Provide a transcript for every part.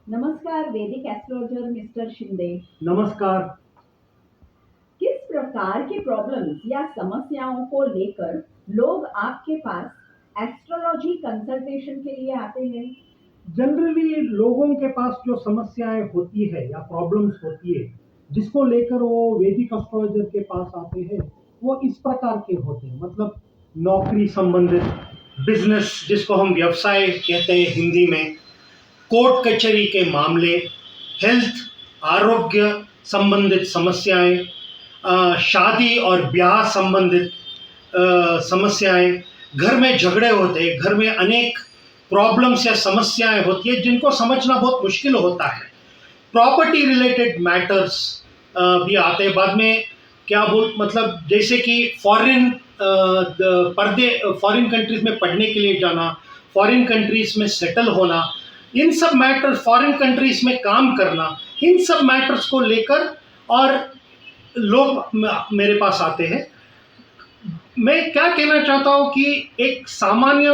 नमस्कार वैदिक astrologer mister Shinde. नमस्कार। किस प्रकार की प्रॉब्लम्स या समस्याओं को लेकर लोग आपके पास एस्ट्रोलॉजी कंसल्टेशन के लिए आते हैं? जनरली लोगों के पास जो समस्याएं होती है या प्रॉब्लम्स होती है जिसको लेकर वो वैदिक एस्ट्रोलॉजर के पास आते हैं, वो इस प्रकार के होते हैं। मतलब नौकरी संबंधित, बिजनेस जिसको हम व्यवसाय कहते हैं हिंदी में, कोर्ट कचहरी के मामले, हेल्थ आरोग्य संबंधित समस्याएं, शादी और ब्याह संबंधित समस्याएं, घर में झगड़े होते हैं, घर में अनेक प्रॉब्लम्स या समस्याएं होती है जिनको समझना बहुत मुश्किल होता है। प्रॉपर्टी रिलेटेड मैटर्स भी आते हैं बाद में। क्या बोल मतलब जैसे कि फॉरेन कंट्रीज में पढ़ने के लिए जाना, फॉरेन कंट्रीज में सेटल होना, इन सब मैटर्स, फॉरेन कंट्रीज में काम करना, इन सब मैटर्स को लेकर और लोग मेरे पास आते हैं। मैं क्या कहना चाहता हूँ कि एक सामान्य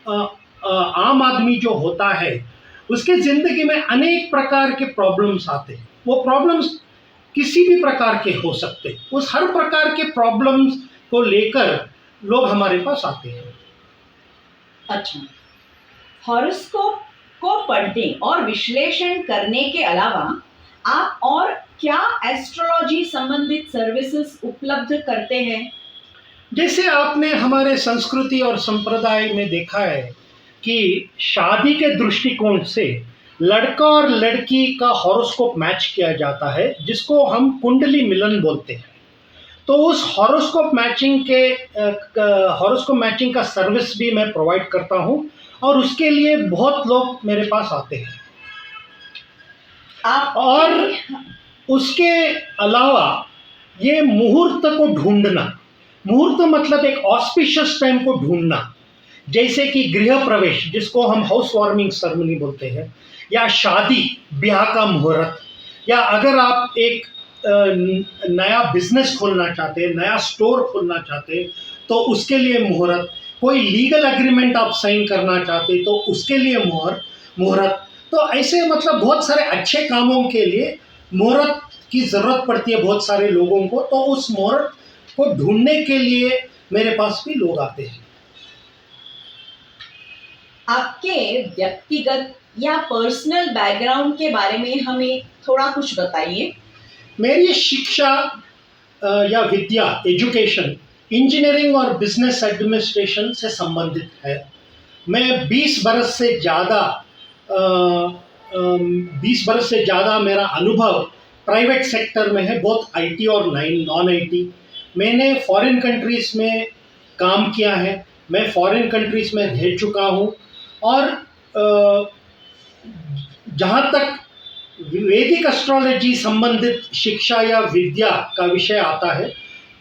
आम आदमी जो होता है उसके ज़िंदगी में अनेक प्रकार के प्रॉब्लम्स आते हैं। वो प्रॉब्लम्स किसी भी प्रकार के हो सकते हैं। उस हर प्रकार के प्रॉब्लम्स को लेकर लोग हमारे पास आते हैं। अच्छा, हॉरोस्कोप को पढ़ने और विश्लेषण करने के अलावा आप और क्या एस्ट्रोलॉजी संबंधित सर्विसेज उपलब्ध करते हैं? जैसे आपने हमारे संस्कृति और संप्रदाय में देखा है कि शादी के दृष्टिकोण से लड़का और लड़की का हॉरोस्कोप मैच किया जाता है, जिसको हम कुंडली मिलन बोलते हैं। तो उस हॉरोस्कोप मैचिंग का सर्विस भी मैं प्रोवाइड करता हूँ और उसके लिए बहुत लोग मेरे पास आते हैं। और उसके अलावा ये मुहूर्त को ढूंढना, मुहूर्त मतलब एक ऑस्पिशियस टाइम को ढूंढना, जैसे कि गृह प्रवेश जिसको हम हाउस वार्मिंग सेरेमनी बोलते हैं, या शादी ब्याह का मुहूर्त, या अगर आप एक नया बिजनेस खोलना चाहते हैं, नया स्टोर खोलना चाहते हैं तो उसके लिए मुहूर्त, कोई लीगल एग्रीमेंट आप साइन करना चाहते हैं तो उसके लिए मुहूर्त। तो ऐसे मतलब बहुत सारे अच्छे कामों के लिए मुहूर्त की ज़रूरत पड़ती है बहुत सारे लोगों को। तो उस मुहूर्त को ढूंढने के लिए मेरे पास भी लोग आते हैं। आपके व्यक्तिगत या पर्सनल बैकग्राउंड के बारे में हमें थोड़ा कुछ बताइए। मेरी शिक्षा या विद्या, एजुकेशन, इंजीनियरिंग और बिजनेस एडमिनिस्ट्रेशन से संबंधित है। मैं 20 बरस से ज़्यादा मेरा अनुभव प्राइवेट सेक्टर में है, बहुत आईटी और नॉन आईटी। मैंने फॉरेन कंट्रीज़ में काम किया है, मैं फॉरेन कंट्रीज़ में रह चुका हूँ। और जहाँ तक वैदिक एस्ट्रोलॉजी संबंधित शिक्षा या विद्या का विषय आता है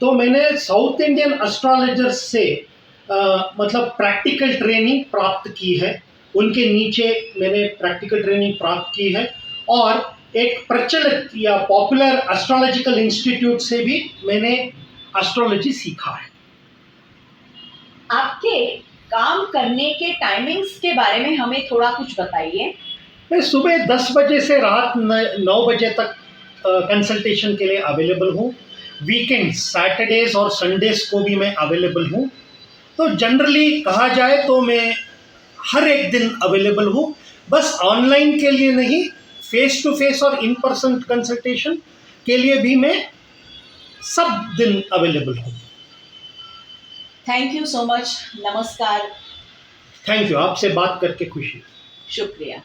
तो मैंने साउथ इंडियन एस्ट्रोलॉजर्स से मतलब प्रैक्टिकल ट्रेनिंग प्राप्त की है। उनके नीचे मैंने प्रैक्टिकल ट्रेनिंग प्राप्त की है और एक प्रचलित या पॉपुलर एस्ट्रोलॉजिकल इंस्टीट्यूट से भी मैंने एस्ट्रोलॉजी सीखा है। आपके काम करने के टाइमिंग्स के बारे में हमें थोड़ा कुछ बताइए। मैं सुबह 10 बजे से रात 9 बजे तक कंसल्टेशन के लिए अवेलेबल हूँ। वीकेंड, सैटरडेज और संडेज को भी मैं अवेलेबल हूँ। तो जनरली कहा जाए तो मैं हर एक दिन अवेलेबल हूँ। बस ऑनलाइन के लिए नहीं, फेस टू फेस और इन पर्सन कंसल्टेशन के लिए भी मैं सब दिन अवेलेबल हूँ। Thank you so much. नमस्कार। Thank you. आपसे बात करके खुशी। शुक्रिया।